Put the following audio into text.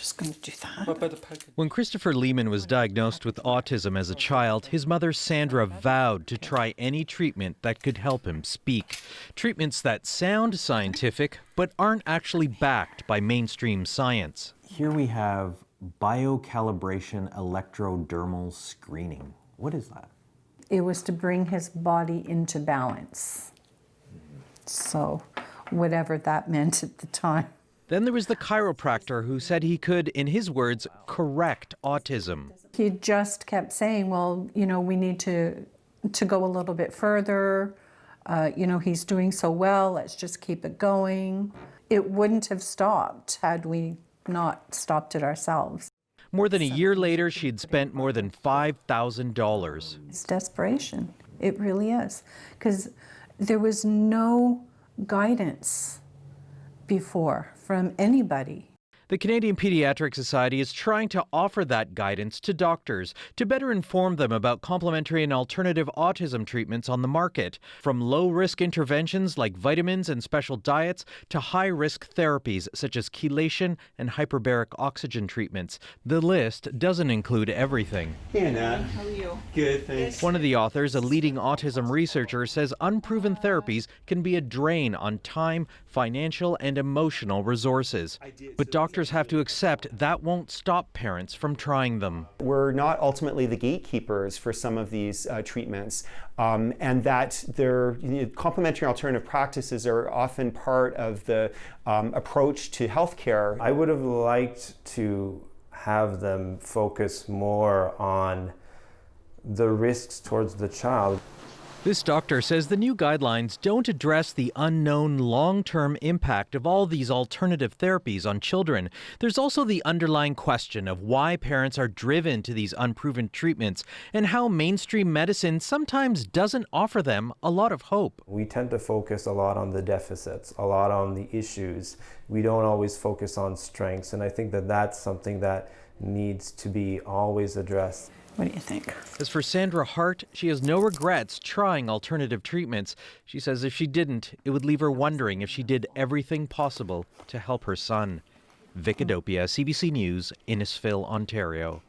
just going to do that. When Christopher Lehman was diagnosed with autism as a child, his mother Sandra vowed to try any treatment that could help him speak. Treatments that sound scientific but aren't actually backed by mainstream science. Here we have biocalibration electrodermal screening. What is that? It was to bring his body into balance. So, whatever that meant at the time. Then there was the chiropractor who said he could, in his words, correct autism. He just kept saying, well, you know, we need to go a little bit further. You know, he's doing so well, let's just keep it going. It wouldn't have stopped had we not stopped it ourselves. More than a year later, she had spent more than $5,000. It's desperation. It really is. Because there was no guidance before from anybody. The Canadian Pediatric Society is trying to offer that guidance to doctors to better inform them about complementary and alternative autism treatments on the market, from low-risk interventions like vitamins and special diets to high-risk therapies such as chelation and hyperbaric oxygen treatments. The list doesn't include everything. Hey, Annette. How are you? Good, thanks. One of the authors, a leading autism researcher, says unproven therapies can be a drain on time, financial, and emotional resources. But doctors have to accept that won't stop parents from trying them. We're not ultimately the gatekeepers for some of these treatments, and that complementary alternative practices are often part of the approach to healthcare. I would have liked to have them focus more on the risks towards the child. This doctor says the new guidelines don't address the unknown long-term impact of all these alternative therapies on children. There's also the underlying question of why parents are driven to these unproven treatments and how mainstream medicine sometimes doesn't offer them a lot of hope. We tend to focus a lot on the deficits, a lot on the issues. We don't always focus on strengths, and I think that that's something that needs to be always addressed. What do you think? As for Sandra Hart, she has no regrets trying alternative treatments. She says if she didn't, it would leave her wondering if she did everything possible to help her son. Vic Adopia, CBC News, Innisfil, Ontario.